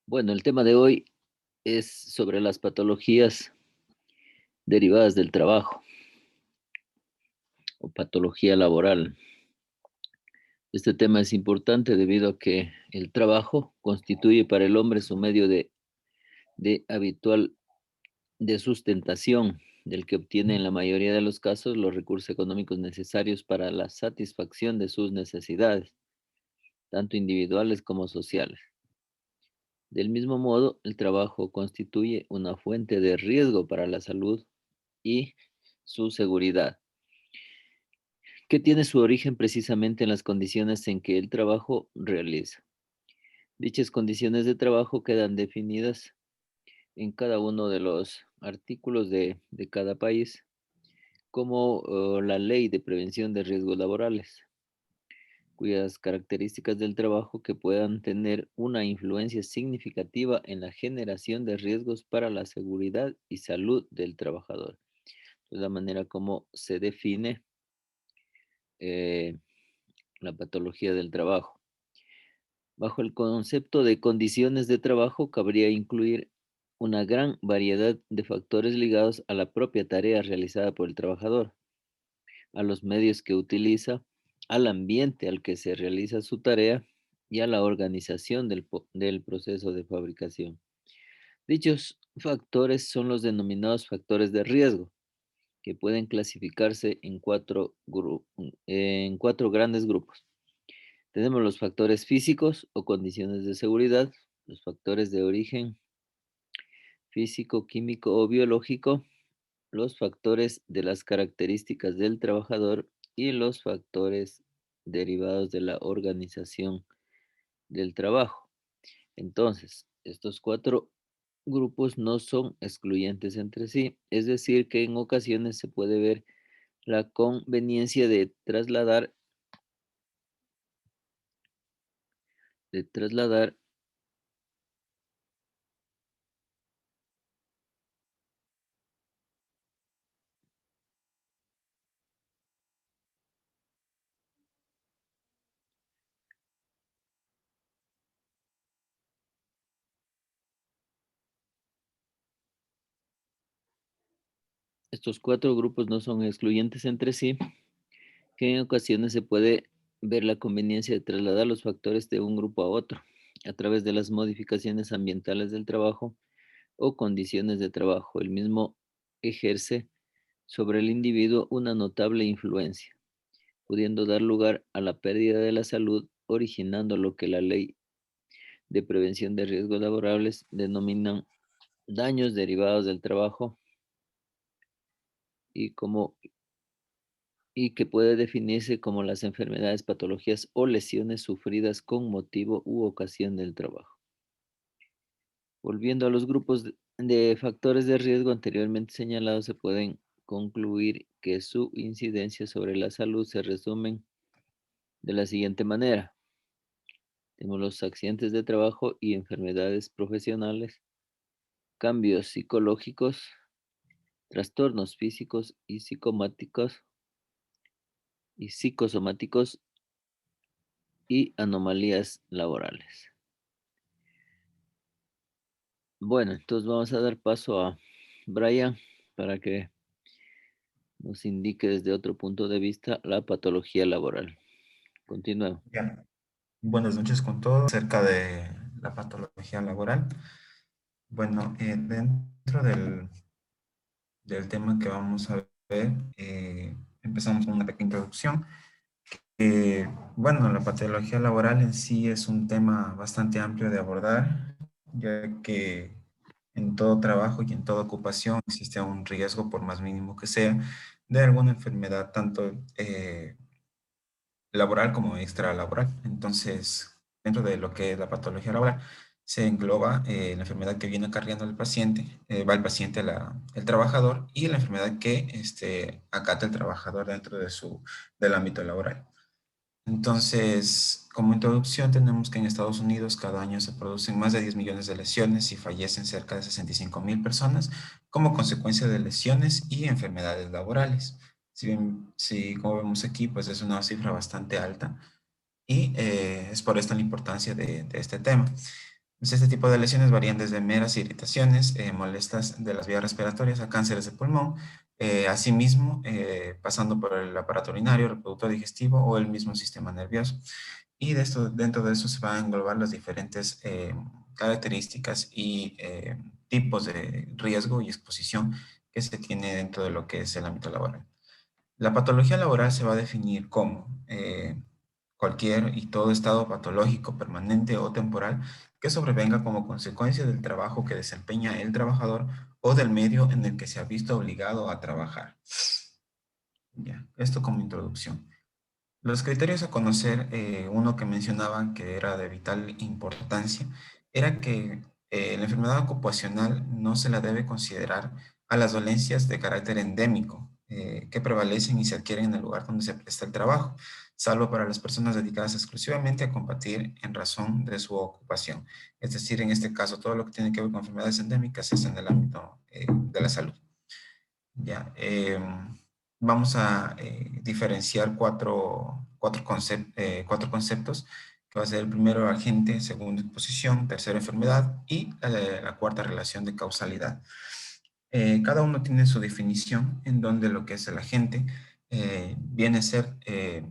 Bueno, el tema de hoy es sobre las patologías derivadas del trabajo o patología laboral. Este tema es importante debido a que el trabajo constituye para el hombre su medio de habitual de sustentación, del que obtiene en la mayoría de los casos los recursos económicos necesarios para la satisfacción de sus necesidades, tanto individuales como sociales. Del mismo modo, el trabajo constituye una fuente de riesgo para la salud y su seguridad, que tiene su origen precisamente en las condiciones en que el trabajo realiza. Dichas condiciones de trabajo quedan definidas en cada uno de los artículos de cada país, como la Ley de Prevención de Riesgos Laborales, cuyas características del trabajo que puedan tener una influencia significativa en la generación de riesgos para la seguridad y salud del trabajador. De la manera como se define eh, la patología del trabajo. Bajo el concepto de condiciones de trabajo, cabría incluir una gran variedad de factores ligados a la propia tarea realizada por el trabajador, a los medios que utiliza, al ambiente al que se realiza su tarea y a la organización del proceso de fabricación. Dichos factores son los denominados factores de riesgo, que pueden clasificarse en cuatro grandes grupos. Tenemos los factores físicos o condiciones de seguridad, los factores de origen físico, químico o biológico, los factores de las características del trabajador y los factores derivados de la organización del trabajo. Entonces, estos cuatro grupos no son excluyentes entre sí, es decir, que en ocasiones se puede ver la conveniencia de trasladar estos cuatro grupos no son excluyentes entre sí, que en ocasiones se puede ver la conveniencia de trasladar los factores de un grupo a otro a través de las modificaciones ambientales del trabajo o condiciones de trabajo. El mismo ejerce sobre el individuo una notable influencia, pudiendo dar lugar a la pérdida de la salud, originando lo que la ley de prevención de riesgos laborales denominan daños derivados del trabajo y como y que puede definirse como las enfermedades, patologías o lesiones sufridas con motivo u ocasión del trabajo. Volviendo a los grupos de factores de riesgo anteriormente señalados, se pueden concluir que su incidencia sobre la salud se resumen de la siguiente manera. Tenemos los accidentes de trabajo y enfermedades profesionales, cambios psicológicos, trastornos físicos y psicomáticos y psicosomáticos y anomalías laborales. Bueno, entonces vamos a dar paso a Brian para que nos indique desde otro punto de vista la patología laboral. Continuemos. Ya. Buenas noches con todos acerca de la patología laboral. Bueno, dentro del tema que vamos a ver, empezamos con una pequeña introducción. Bueno, la patología laboral en sí es un tema bastante amplio de abordar, ya que en todo trabajo y en toda ocupación existe un riesgo, por más mínimo que sea, de alguna enfermedad, tanto laboral como extralaboral. Entonces, dentro de lo que es la patología laboral, se engloba la enfermedad que viene acarreando el paciente, va el paciente, el trabajador, y la enfermedad que acata el trabajador dentro del ámbito laboral. Entonces, como introducción, tenemos que en Estados Unidos cada año se producen más de 10 millones de lesiones y fallecen cerca de 65.000 personas como consecuencia de lesiones y enfermedades laborales. Si bien, si como vemos aquí, pues es una cifra bastante alta y es por esto la importancia de este tema. Pues este tipo de lesiones varían desde meras irritaciones, molestas de las vías respiratorias a cánceres de pulmón, asimismo pasando por el aparato urinario, reproductor digestivo o el mismo sistema nervioso. Y de esto, dentro de eso se van a englobar las diferentes características y tipos de riesgo y exposición que se tiene dentro de lo que es el ámbito laboral. La patología laboral se va a definir como cualquier y todo estado patológico, permanente o temporal que sobrevenga como consecuencia del trabajo que desempeña el trabajador o del medio en el que se ha visto obligado a trabajar. Ya, esto como introducción. Los criterios a conocer, uno que mencionaban que era de vital importancia, era que la enfermedad ocupacional no se la debe considerar a las dolencias de carácter endémico que prevalecen y se adquieren en el lugar donde se presta el trabajo, salvo para las personas dedicadas exclusivamente a combatir en razón de su ocupación. Es decir, en este caso, todo lo que tiene que ver con enfermedades endémicas es en el ámbito de la salud. Ya, vamos a diferenciar cuatro conceptos, que va a ser el primero agente, segundo exposición, tercero enfermedad y la cuarta relación de causalidad. Cada uno tiene su definición en donde lo que es el agente viene a ser eh,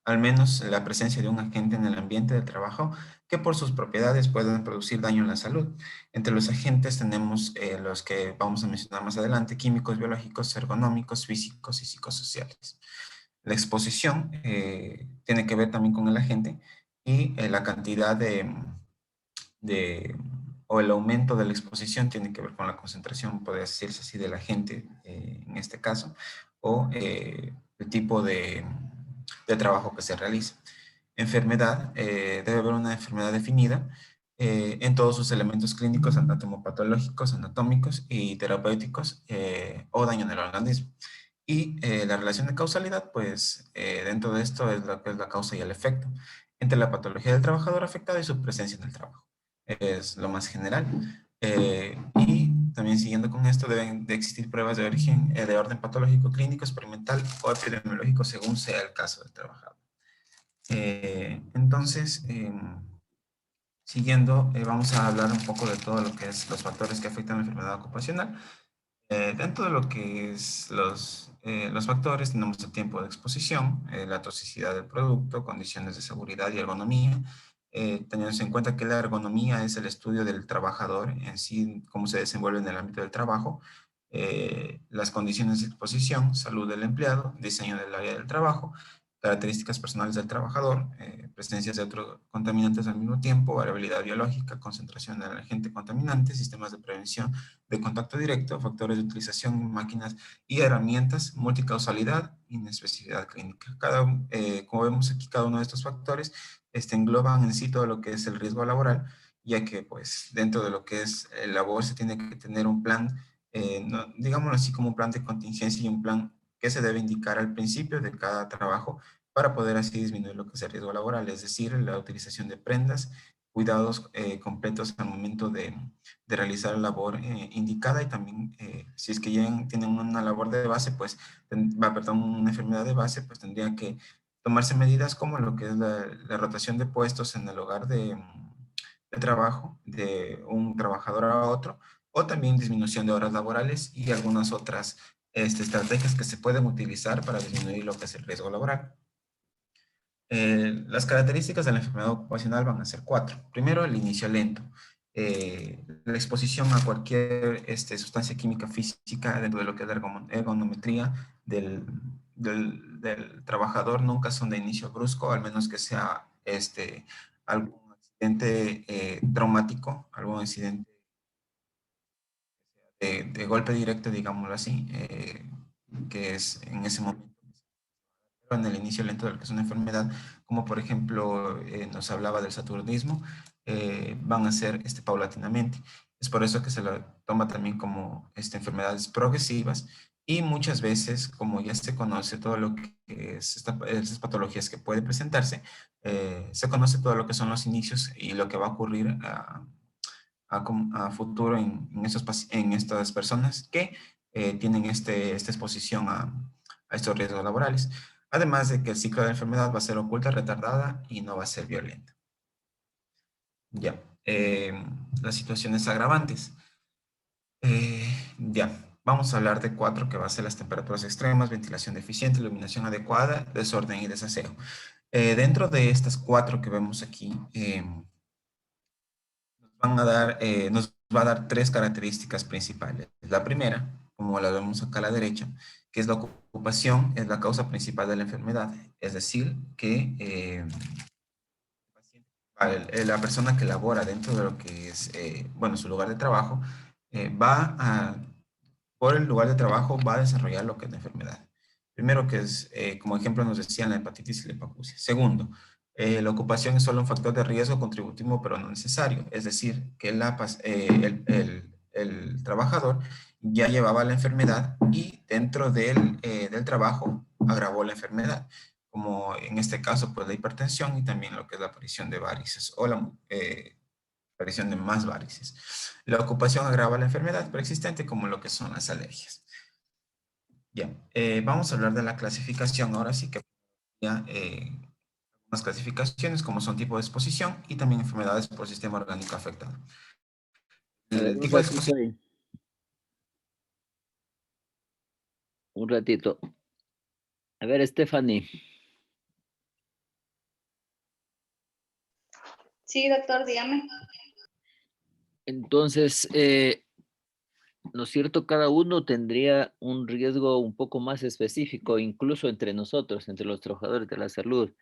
al menos la presencia de un agente en el ambiente de trabajo que por sus propiedades pueden producir daño en la salud. Entre los agentes tenemos los que vamos a mencionar más adelante, químicos, biológicos, ergonómicos, físicos y psicosociales. La exposición tiene que ver también con el agente y la cantidad de, o el aumento de la exposición tiene que ver con la concentración, podría decirse así, del agente en este caso, o el tipo de trabajo que se realiza. Enfermedad, debe haber una enfermedad definida en todos sus elementos clínicos, anatomopatológicos, anatómicos y terapéuticos o daño en el organismo. Y la relación de causalidad, pues dentro de esto es lo que es la causa y el efecto entre la patología del trabajador afectado y su presencia en el trabajo. Es lo más general. Y también siguiendo con esto, deben de existir pruebas de origen, de orden patológico, clínico, experimental o epidemiológico según sea el caso del trabajador. Entonces, siguiendo, vamos a hablar un poco de todo lo que es los factores que afectan la enfermedad ocupacional. Dentro de lo que es los factores, tenemos el tiempo de exposición, la toxicidad del producto, condiciones de seguridad y ergonomía. Teniendo en cuenta que la ergonomía es el estudio del trabajador en sí, cómo se desenvuelve en el ámbito del trabajo, las condiciones de exposición, salud del empleado, diseño del área del trabajo, características personales del trabajador, presencias de otros contaminantes al mismo tiempo, variabilidad biológica, concentración del agente contaminante, sistemas de prevención de contacto directo, factores de utilización, máquinas y herramientas, multicausalidad, inespecificidad clínica. Como vemos aquí, cada uno de estos factores engloban en sí todo lo que es el riesgo laboral, ya que pues dentro de lo que es el labor se tiene que tener un plan, digámoslo así como un plan de contingencia y un plan que se debe indicar al principio de cada trabajo para poder así disminuir lo que es el riesgo laboral, es decir, la utilización de prendas, cuidados completos al momento de realizar la labor indicada y también si es que ya tienen una labor de base, pues, perdón, una enfermedad de base, pues tendrían que tomarse medidas como lo que es la rotación de puestos en el lugar de trabajo de un trabajador a otro, o también disminución de horas laborales y algunas otras estrategias que se pueden utilizar para disminuir lo que es el riesgo laboral. Las características de la enfermedad ocupacional van a ser cuatro. Primero, el inicio lento. La exposición a cualquier sustancia química física dentro de lo que es la ergonometría del trabajador nunca son de inicio brusco, al menos que sea algún accidente traumático, algún accidente de golpe directo, digámoslo así, que es en ese momento en el inicio lento de lo que es una enfermedad, como por ejemplo nos hablaba del saturnismo, van a ser paulatinamente. Es por eso que se lo toma también como enfermedades progresivas y muchas veces, como ya se conoce todo lo que es estas patologías que puede presentarse, se conoce todo lo que son los inicios y lo que va a ocurrir a futuro en estas personas que tienen esta exposición a estos riesgos laborales. Además de que el ciclo de la enfermedad va a ser oculta, retardada y no va a ser violenta. Ya. Las situaciones agravantes. Ya. Vamos a hablar de cuatro que va a ser las temperaturas extremas, ventilación deficiente, iluminación adecuada, desorden y desaseo. Dentro de estas cuatro que vemos aquí, nos va a dar tres características principales. La primera, como la vemos acá a la derecha, que es la ocupación, es la causa principal de la enfermedad. Es decir, que la persona que labora dentro de lo que es, bueno, su lugar de trabajo, por el lugar de trabajo va a desarrollar lo que es la enfermedad. Primero, que es, como ejemplo nos decían, la hepatitis y la hipoacusia. Segundo, la ocupación es solo un factor de riesgo contributivo, pero no necesario. Es decir, que el trabajador ya llevaba la enfermedad y dentro del trabajo agravó la enfermedad, como en este caso, pues la hipertensión y también lo que es la aparición de varices o la aparición de más varices. La ocupación agrava la enfermedad preexistente, como lo que son las alergias. Ya, vamos a hablar de la clasificación. Ahora sí que ya, unas clasificaciones como son tipo de exposición y también enfermedades por sistema orgánico afectado. A ver, El un tipo de ratito exposición, ahí, un ratito. A ver, Stephanie. Sí, doctor, dígame. Entonces, ¿no es cierto? Cada uno tendría un riesgo un poco más específico, incluso entre nosotros, entre los trabajadores de la salud.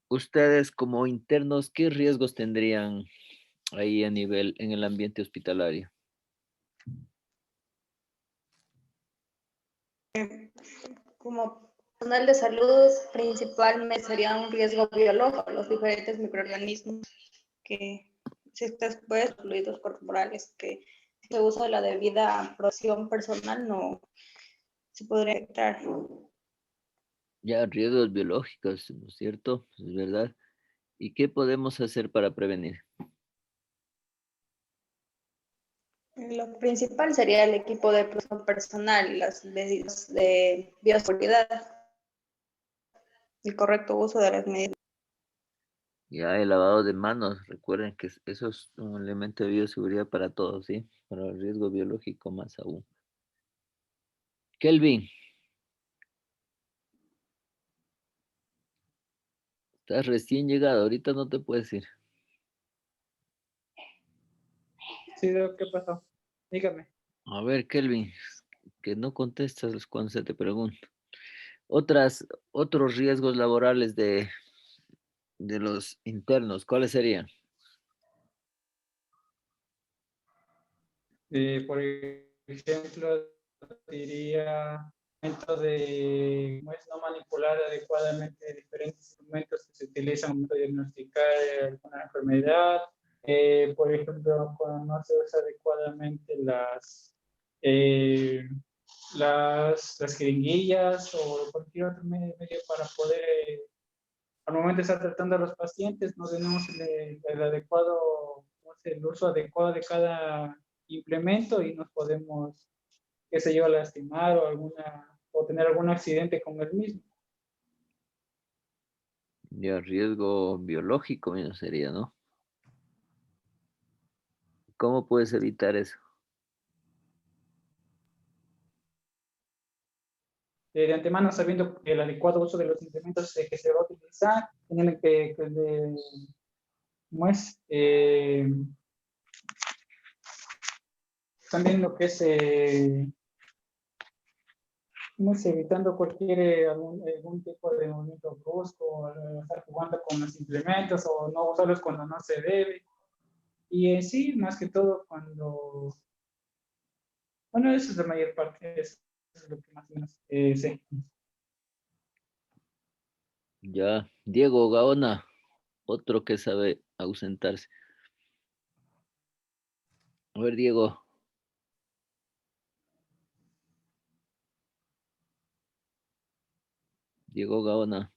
Ustedes como internos, ¿qué riesgos tendrían ahí a nivel en el ambiente hospitalario? Como personal de salud, principalmente sería un riesgo biológico, los diferentes microorganismos que se están expuestos, fluidos corporales, que si se usa la debida protección personal no se podría detectar. Ya riesgos biológicos, ¿no es cierto? Es verdad. ¿Y qué podemos hacer para prevenir? Lo principal sería el equipo de protección personal, las medidas de bioseguridad, el correcto uso de las medidas. Ya el lavado de manos, recuerden que eso es un elemento de bioseguridad para todos, ¿sí? Para el riesgo biológico más aún. Kelvin, estás recién llegado, ahorita no te puedes ir. Sí, ¿qué pasó? Dígame. A ver, Kelvin, que no contestas cuando se te pregunta. Otros riesgos laborales de los internos, ¿cuáles serían? Por ejemplo, diría momento de ¿cómo es? No manipular adecuadamente diferentes instrumentos que se utilizan para diagnosticar alguna enfermedad. Por ejemplo, cuando no se usa adecuadamente eh, las jeringuillas o cualquier otro medio para poder, al momento de estar tratando a los pacientes, no tenemos el adecuado, el uso adecuado de cada implemento y nos podemos, qué sé yo, lastimar o tener algún accidente con el mismo. Ya riesgo biológico menos sería, ¿no? ¿Cómo puedes evitar eso? De antemano, sabiendo el adecuado uso de los implementos que se va a utilizar, tienen ¿cómo es? También lo que es evitando algún tipo de movimiento brusco, estar jugando con los implementos o no usarlos cuando no se debe. Y en sí, más que todo, bueno, eso es la mayor parte, eso es lo que más o menos sé. Ya, Diego Gaona, otro que sabe ausentarse. A ver, Diego, Diego Gaona.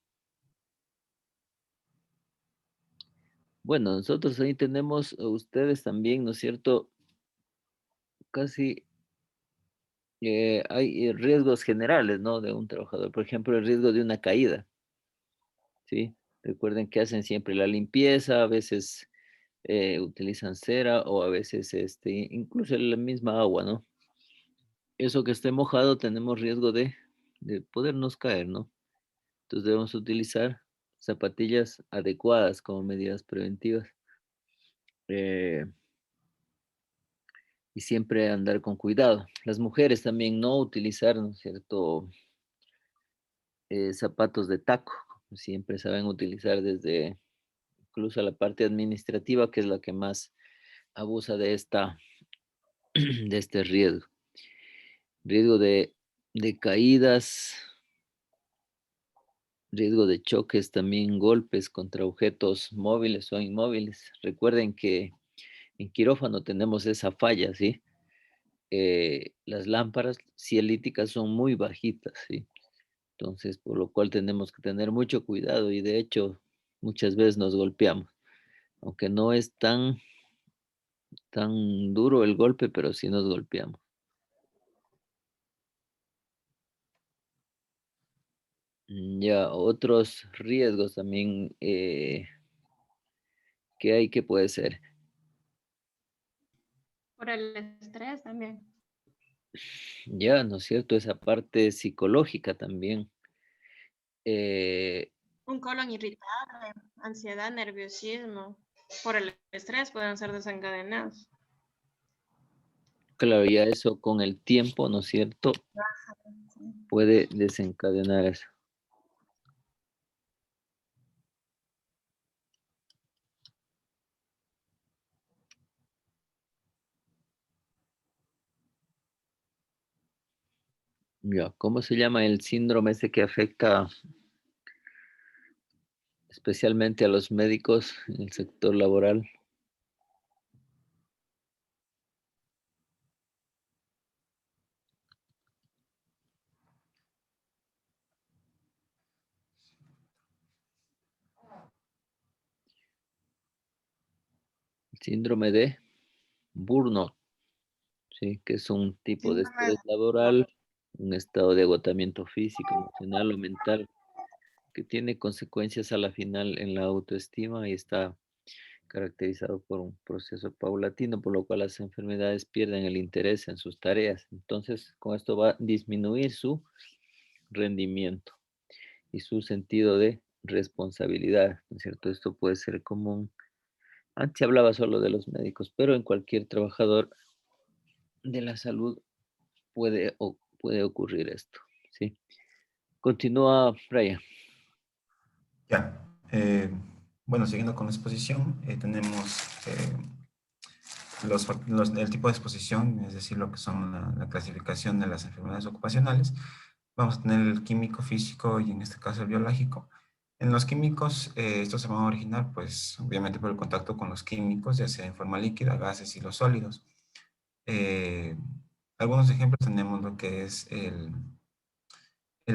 Bueno, nosotros ahí tenemos, ustedes también, ¿no es cierto? Casi hay riesgos generales, ¿no? De un trabajador. Por ejemplo, el riesgo de una caída, ¿sí? Recuerden que hacen siempre la limpieza, a veces utilizan cera o a veces incluso la misma agua, ¿no? Eso que esté mojado tenemos riesgo de podernos caer, ¿no? Entonces debemos utilizar zapatillas adecuadas como medidas preventivas. eh, y siempre andar con cuidado. Las mujeres también no utilizar, ¿no es cierto? Zapatos de taco, siempre saben utilizar desde incluso la parte administrativa, que es la que más abusa de de este riesgo. Riesgo de caídas, riesgo de choques, también golpes contra objetos móviles o inmóviles. Recuerden que en quirófano tenemos esa falla, ¿sí? Las lámparas cielíticas son muy bajitas, ¿sí? Entonces, por lo cual tenemos que tener mucho cuidado y de hecho muchas veces nos golpeamos, aunque no es tan duro el golpe, pero sí nos golpeamos. Ya, otros riesgos también que hay que puede ser. Por el estrés también. Ya, ¿no es cierto? Esa parte psicológica también. Eh, Un colon irritable, ansiedad, nerviosismo. Por el estrés pueden ser desencadenados. claro, ya eso con el tiempo, ¿no es cierto? Puede desencadenar eso. Ya, ¿cómo se llama el síndrome ese que afecta especialmente a los médicos en el sector laboral? El síndrome de Burnout, ¿sí? Que es un tipo de Síndrome estrés laboral, un estado de agotamiento físico, emocional o mental que tiene consecuencias a la final en la autoestima y está caracterizado por un proceso paulatino, por lo cual las enfermedades pierden el interés en sus tareas. Entonces, con esto va a disminuir su rendimiento y su sentido de responsabilidad, ¿no es cierto? Esto puede ser común. Antes se hablaba solo de los médicos, pero en cualquier trabajador de la salud puede ocurrir esto, ¿sí? Continúa, Brian. Ya. Bueno, siguiendo con la exposición, tenemos el tipo de exposición, es decir, lo que son la clasificación de las enfermedades ocupacionales. Vamos a tener el químico, físico y en este caso el biológico. En los químicos, estos se van a originar, pues, obviamente por el contacto con los químicos, ya sea en forma líquida, gases y los sólidos. Eh, Algunos ejemplos tenemos lo que es el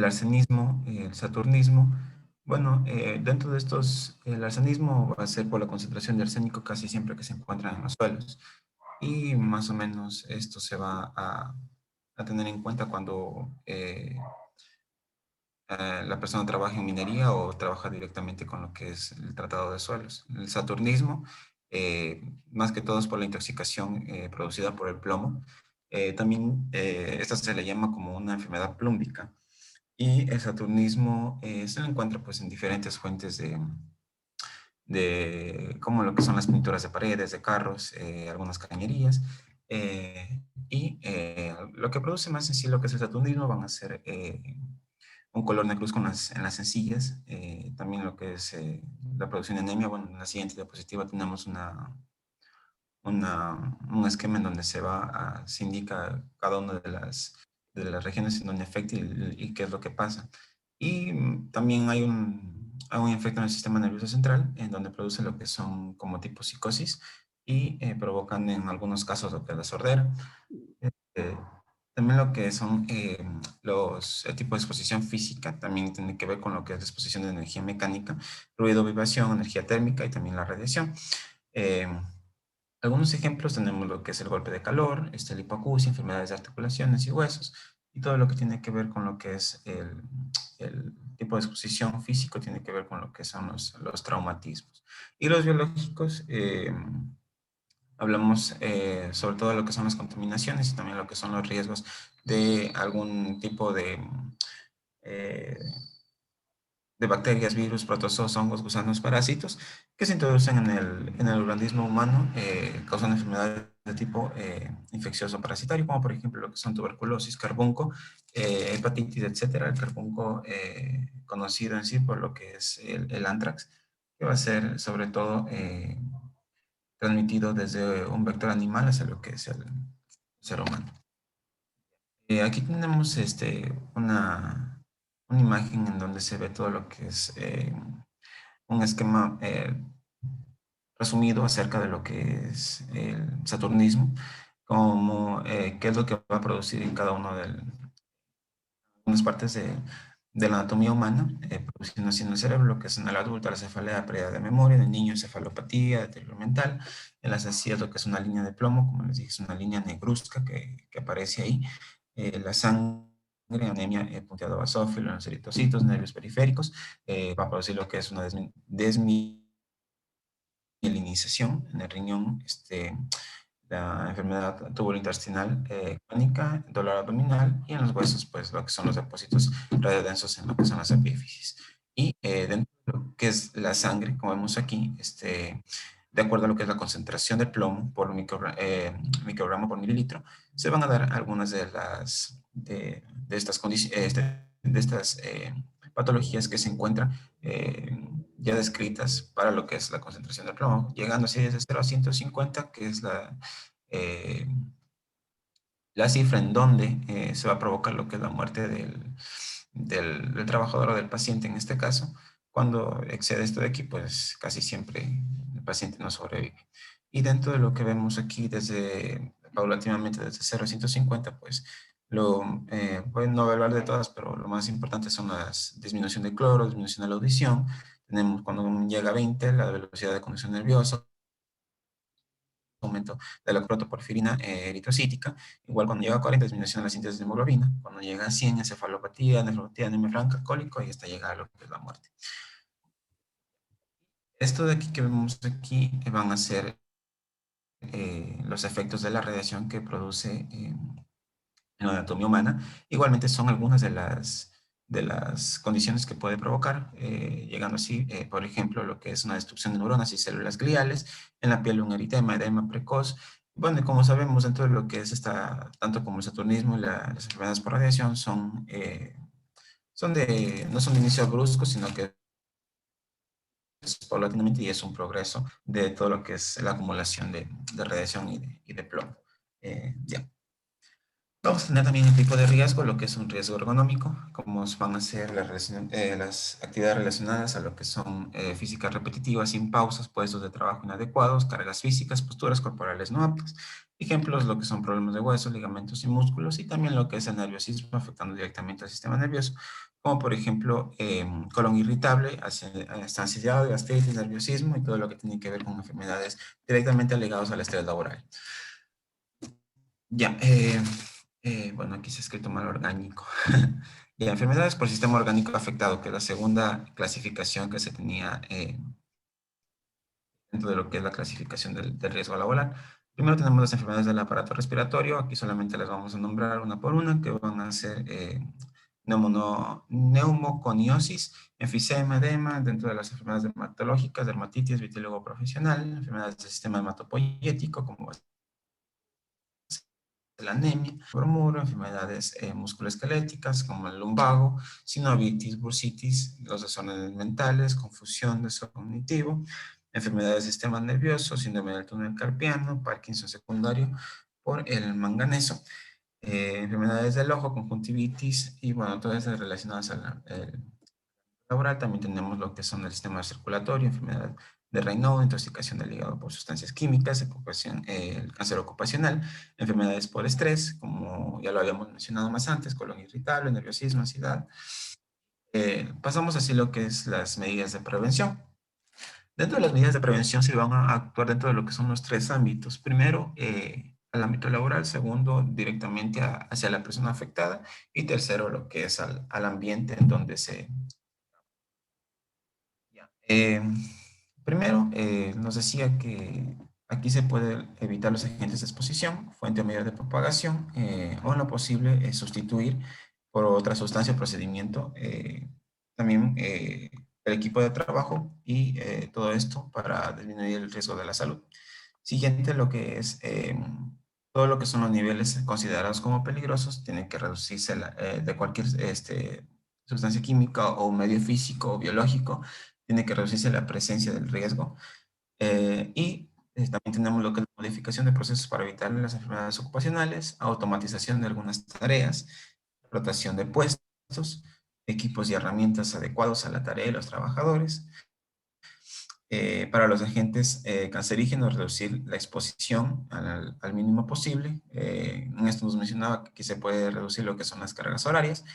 arsenismo, el saturnismo. Bueno, dentro de estos, el arsenismo va a ser por la concentración de arsénico casi siempre que se encuentran en los suelos. Y más o menos esto se va a tener en cuenta cuando la persona trabaja en minería o trabaja directamente con lo que es el tratado de suelos. El saturnismo, más que todo es por la intoxicación producida por el plomo. También esta se le llama como una enfermedad plúmbica. Y el saturnismo se lo encuentra pues en diferentes fuentes como lo que son las pinturas de paredes, de carros, algunas cañerías. Lo que produce más en sí lo que es el saturnismo van a ser un color negruzco en las encías, también lo que es la producción de anemia. Bueno, en la siguiente diapositiva tenemos un esquema en donde se indica cada una de las regiones en donde afecta y qué es lo que pasa. Y también hay un efecto en el sistema nervioso central en donde produce lo que son como tipo psicosis y provocan en algunos casos lo que es la sordera. Eh, También lo que son el tipo de exposición física también tiene que ver con lo que es la exposición de energía mecánica, ruido, vibración, energía térmica y también la radiación. Eh, Algunos ejemplos tenemos lo que es el golpe de calor, la hipoacusia, enfermedades de articulaciones y huesos, y todo lo que tiene que ver con lo que es tipo de exposición físico tiene que ver con lo que son los traumatismos. Y los biológicos, hablamos sobre todo de lo que son las contaminaciones y también lo que son los riesgos de algún tipo eh, de bacterias, virus, protozoos, hongos, gusanos, parásitos que se introducen en el organismo humano causando enfermedades de tipo infeccioso parasitario, como por ejemplo lo que son tuberculosis, carbunco, hepatitis, etcétera. El carbunco conocido en sí por lo que es el anthrax, que va a ser sobre todo transmitido desde un vector animal hacia lo que es el ser humano. Aquí tenemos una imagen en donde se ve todo lo que es un esquema resumido acerca de lo que es el saturnismo, como qué es lo que va a producir en cada una de las partes de la anatomía humana, produciendo así en el cerebro, lo que es en el adulto la cefalea, pérdida de memoria, en el niño encefalopatía, deterioro mental, en las encías lo que es una línea de plomo, como les dije, es una línea negruzca que aparece ahí, la sangre, anemia, punteado basófilo, los eritrocitos, nervios periféricos, va a producir lo que es una desmielinización en el riñón, la enfermedad tubulointestinal crónica, dolor abdominal, y en los huesos, pues lo que son los depósitos radiodensos en lo que son las epífisis. Y dentro de lo que es la sangre, como vemos aquí, de acuerdo a lo que es la concentración de plomo por microgramo por mililitro, se van a dar algunas de estas condiciones, de estas patologías que se encuentran ya descritas para lo que es la concentración de plomo, llegando así desde 0 a 150, que es eh, la cifra en donde se va a provocar lo que es la muerte del trabajador o del paciente en este caso. Cuando excede esto de aquí, pues casi siempre el paciente no sobrevive. Y dentro de lo que vemos aquí, paulatinamente desde 0 a 150, pues pues no voy a hablar de todas, pero lo más importante son las disminución de cloro, disminución de la audición. Tenemos cuando llega a 20, la velocidad de conducción nerviosa, aumento de la protoporfirina eritrocítica. Igual cuando llega a 40, disminución de la síntesis de hemoglobina. Cuando llega a 100, encefalopatía, nefropatía, anemia franca, cólico, y hasta llegar a lo que es la muerte. Esto de aquí que vemos aquí van a ser los efectos de la radiación que produce en la anatomía humana. Igualmente son algunas de las condiciones que puede provocar, llegando así, por ejemplo, lo que es una destrucción de neuronas y células gliales, en la piel un eritema, edema precoz. Bueno, como sabemos, dentro de lo que es tanto como el saturnismo y las enfermedades por radiación no son de inicio brusco, sino que paulatinamente, y es un progreso de todo lo que es la acumulación de radiación y de plomo. Ya. Vamos a tener también el tipo de riesgo, lo que es un riesgo ergonómico, como van a ser las actividades relacionadas a lo que son físicas repetitivas, sin pausas, puestos de trabajo inadecuados, cargas físicas, posturas corporales no aptas. Ejemplos, lo que son problemas de huesos, ligamentos y músculos, y también lo que es el nerviosismo, afectando directamente al sistema nervioso, como por ejemplo colon irritable, ansiedad, gastritis, nerviosismo y todo lo que tiene que ver con enfermedades directamente ligadas al estrés laboral. Ya, bueno, aquí se ha escrito mal orgánico. Ya, enfermedades por sistema orgánico afectado, que es la segunda clasificación que se tenía dentro de lo que es la clasificación del riesgo laboral. Primero tenemos las enfermedades del aparato respiratorio. Aquí solamente las vamos a nombrar una por una, que van a ser neumoconiosis, enfisema, edema, dentro de las enfermedades dermatológicas, dermatitis, vitiligo profesional, enfermedades del sistema hematopoyético, como la anemia, bromuro, enfermedades musculoesqueléticas como el lumbago, sinovitis, bursitis, los desórdenes mentales, confusión, desorden cognitivo, enfermedades del sistema nervioso, síndrome del túnel carpiano, Parkinson secundario por el manganeso, enfermedades del ojo, conjuntivitis y bueno, todas esas relacionadas al laboral. También tenemos lo que son el sistema circulatorio, enfermedad de Raynaud, intoxicación del hígado por sustancias químicas, el cáncer ocupacional, enfermedades por estrés, como ya lo habíamos mencionado más antes, colon irritable, nerviosismo, ansiedad. Pasamos así lo que es las medidas de prevención. Dentro de las medidas de prevención se van a actuar dentro de lo que son los tres ámbitos. Primero, al ámbito laboral. Segundo, directamente hacia la persona afectada. Y tercero, lo que es al ambiente en donde se Primero, nos decía que aquí se puede evitar los agentes de exposición, fuente o medio de propagación, o en lo posible sustituir por otra sustancia o procedimiento también el equipo de trabajo y todo esto para disminuir el riesgo de la salud. Siguiente, lo que es todo lo que son los niveles considerados como peligrosos, tiene que reducirse de cualquier sustancia química o medio físico o biológico, tiene que reducirse la presencia del riesgo. También tenemos lo que es la modificación de procesos para evitar las enfermedades ocupacionales, automatización de algunas tareas, rotación de puestos, equipos y herramientas adecuados a la tarea de los trabajadores. Para los agentes cancerígenos, reducir la exposición al mínimo posible. En esto nos mencionaba que se puede reducir lo que son las cargas horarias,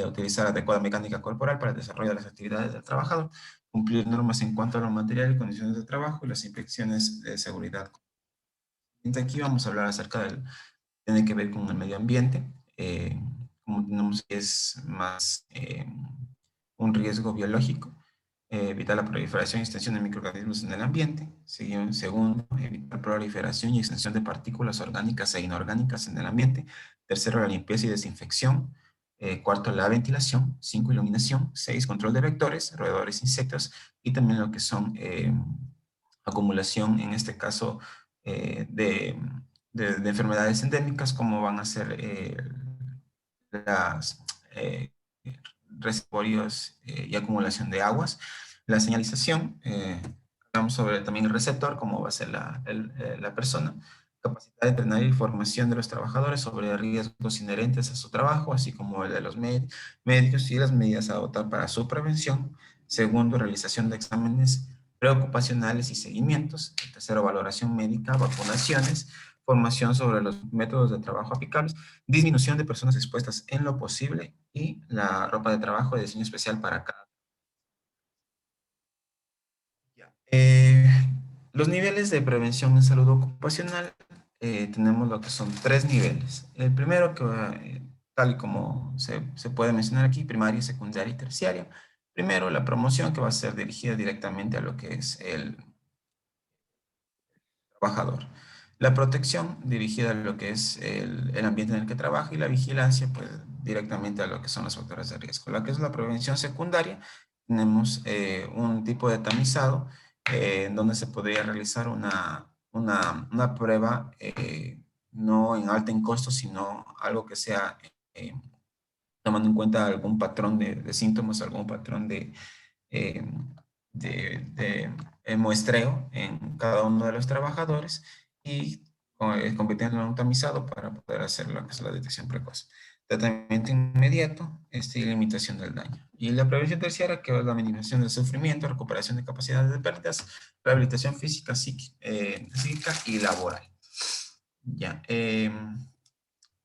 utilizar adecuada mecánica corporal para el desarrollo de las actividades del trabajador, cumplir normas en cuanto a lo material y condiciones de trabajo y las inspecciones de seguridad. Aquí vamos a hablar acerca del, tiene que ver con el medio ambiente, como tenemos que es más un riesgo biológico. Evitar la proliferación y extensión de microorganismos en el ambiente. Segundo, evitar proliferación y extensión de partículas orgánicas e inorgánicas en el ambiente. Tercero, la limpieza y desinfección. Cuarto, la ventilación. 5, iluminación. 6, control de vectores, roedores, insectos. Y también lo que son acumulación, en este caso, de enfermedades endémicas, como van a ser las reservorios y acumulación de aguas. La señalización, hablamos sobre también el receptor, cómo va a ser la persona. Capacidad de entrenar y formación de los trabajadores sobre riesgos inherentes a su trabajo, así como el de los médicos y las medidas a adoptar para su prevención. Segundo, realización de exámenes preocupacionales y seguimientos. Tercero, valoración médica, vacunaciones, formación sobre los métodos de trabajo aplicables, disminución de personas expuestas en lo posible y la ropa de trabajo de diseño especial para cada. Los niveles de prevención en salud ocupacional, tenemos lo que son 3 niveles. El primero, que tal y como se puede mencionar aquí, primaria, secundaria y terciaria. Primero, la promoción, que va a ser dirigida directamente a lo que es el trabajador. La protección, dirigida a lo que es el ambiente en el que trabaja, y la vigilancia, pues directamente a lo que son los factores de riesgo. La que es la prevención secundaria, tenemos un tipo de tamizado en donde se podría realizar una prueba no en alta en costo, sino algo que sea tomando en cuenta algún patrón de síntomas, algún patrón eh, de muestreo en cada uno de los trabajadores y compitiendo en un tamizado para poder hacer lo que es la detección precoz. Tratamiento inmediato y limitación del daño. Y la prevención terciaria, que es la minimización del sufrimiento, recuperación de capacidades de pérdidas, rehabilitación física, psíquica y laboral. Ya,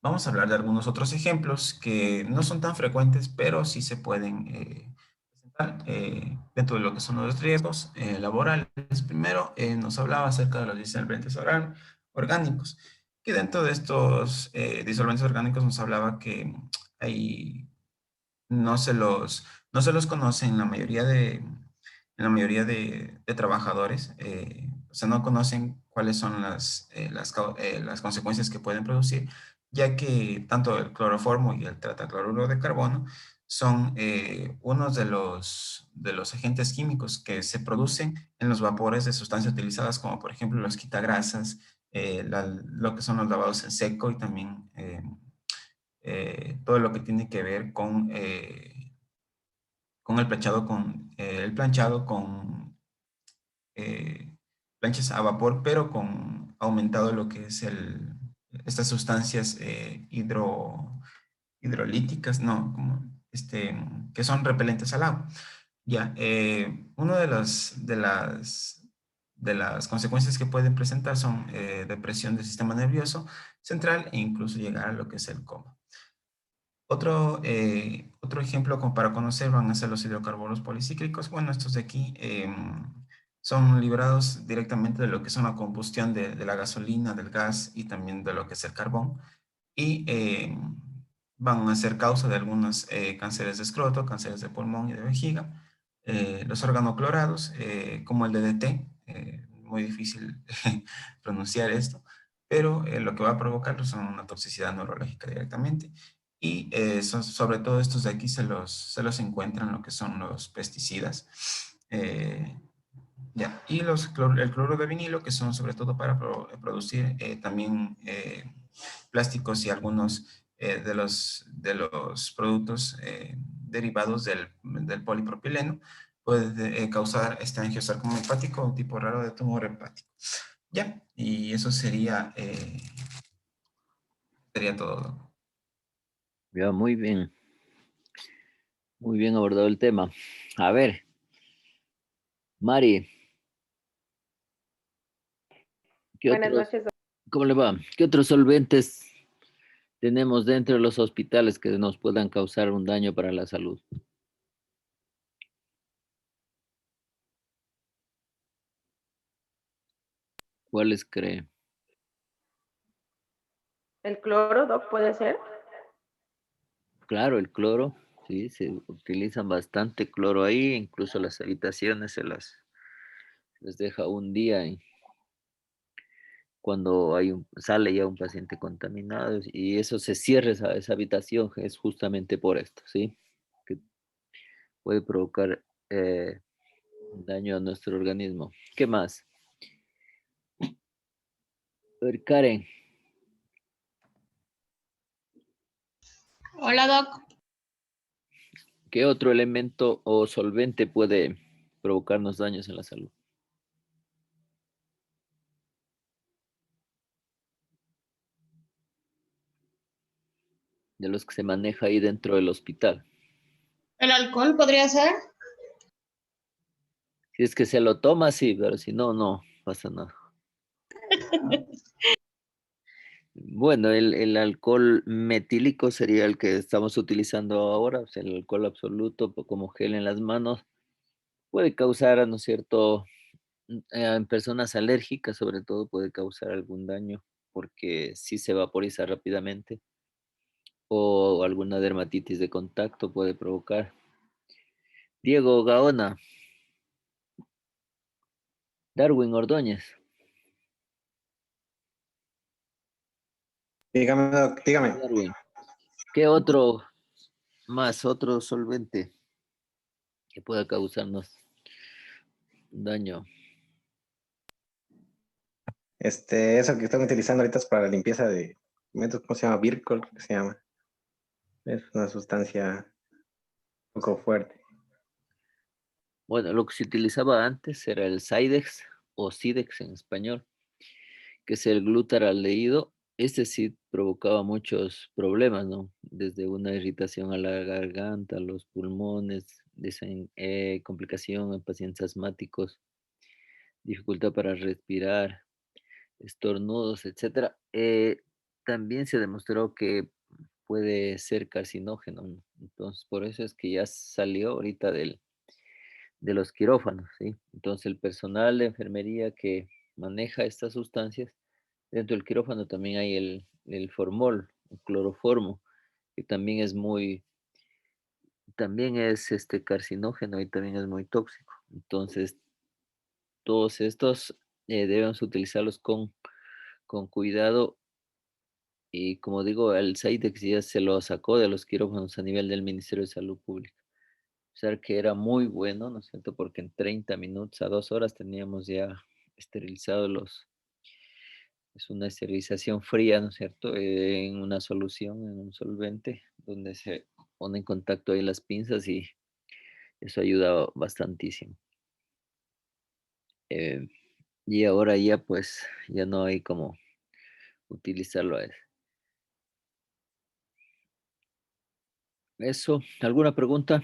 vamos a hablar de algunos otros ejemplos que no son tan frecuentes, pero sí se pueden presentar dentro de lo que son los riesgos laborales. Primero, nos hablaba acerca de los disolventes orgánicos, que dentro de estos disolventes orgánicos nos hablaba que hay, no se los conoce en la mayoría de trabajadores, o sea, no conocen cuáles son las consecuencias que pueden producir, ya que tanto el cloroformo y el tetracloruro de carbono son unos de los agentes químicos que se producen en los vapores de sustancias utilizadas, como por ejemplo los quitagrasas, lo que son los lavados en seco y también todo lo que tiene que ver con el planchado con planchas a vapor, pero con aumentado lo que es estas sustancias hidrolíticas, no, como que son repelentes al agua. Ya, una de las consecuencias que pueden presentar son depresión del sistema nervioso central e incluso llegar a lo que es el coma. Otro ejemplo como para conocer van a ser los hidrocarburos policíclicos. Bueno, estos de aquí son liberados directamente de lo que son la combustión de la gasolina, del gas y también de lo que es el carbón. Y van a ser causa de algunos cánceres de escroto, cánceres de pulmón y de vejiga. Los organoclorados, como el DDT, muy difícil pronunciar esto, pero lo que va a provocar son una toxicidad neurológica directamente. Y sobre todo estos de aquí se los encuentran lo que son los pesticidas. Ya. Y el cloruro de vinilo, que son sobre todo para producir también plásticos y algunos de los productos derivados del polipropileno, puede causar este angiosarcoma hepático, un tipo raro de tumor hepático. Ya, y eso sería todo. Ya, muy bien abordado el tema. A ver, Mari, ¿qué Buenas otros, noches. cómo le va? ¿Qué otros solventes tenemos dentro de los hospitales que nos puedan causar un daño para la salud? ¿Cuáles cree? ¿El cloro, Doc, puede ser? Claro, el cloro, sí, se utilizan bastante cloro ahí, incluso las habitaciones les deja un día cuando sale ya un paciente contaminado y eso se cierra esa habitación, es justamente por esto, ¿sí? Que puede provocar daño a nuestro organismo. ¿Qué más? A ver, Karen, Hola, Doc. ¿qué otro elemento o solvente puede provocarnos daños en la salud? De los que se maneja ahí dentro del hospital. ¿El alcohol podría ser? Si es que se lo toma, sí, pero si no, no pasa nada. Bueno, el alcohol metílico sería el que estamos utilizando ahora, o sea, el alcohol absoluto como gel en las manos. Puede causar, ¿no es cierto? En personas alérgicas, sobre todo, puede causar algún daño porque sí se vaporiza rápidamente o alguna dermatitis de contacto puede provocar. Diego Gaona, Darwin Ordóñez. Dígame, Doc, dígame. Darwin, ¿qué otro solvente que pueda causarnos daño? Eso que están utilizando ahorita es para la limpieza de métodos, ¿cómo se llama? Virkol, creo que se llama. Es una sustancia un poco fuerte. Bueno, lo que se utilizaba antes era el Cidex o Cidex en español, que es el glutaraldehído. Este sí provocaba muchos problemas, ¿no? Desde una irritación a la garganta, los pulmones, complicación en pacientes asmáticos, dificultad para respirar, estornudos, etcétera. También se demostró que puede ser carcinógeno, ¿no? Entonces, por eso es que ya salió ahorita de los quirófanos, ¿sí? Entonces, el personal de enfermería que maneja estas sustancias, dentro del quirófano también hay el formol, el cloroformo, que también es carcinógeno y también es muy tóxico. Entonces, todos estos debemos utilizarlos con cuidado y como digo, el SAIDEX ya se lo sacó de los quirófanos a nivel del Ministerio de Salud Pública. O sea que era muy bueno, ¿no es cierto? Porque en 30 minutos a 2 horas teníamos ya esterilizados es una esterilización fría, ¿no es cierto? En una solución, en un solvente, donde se pone en contacto ahí las pinzas y eso ayuda bastantísimo. Eh, y ahora ya pues ya no hay como utilizarlo a eso. Eso, ¿alguna pregunta?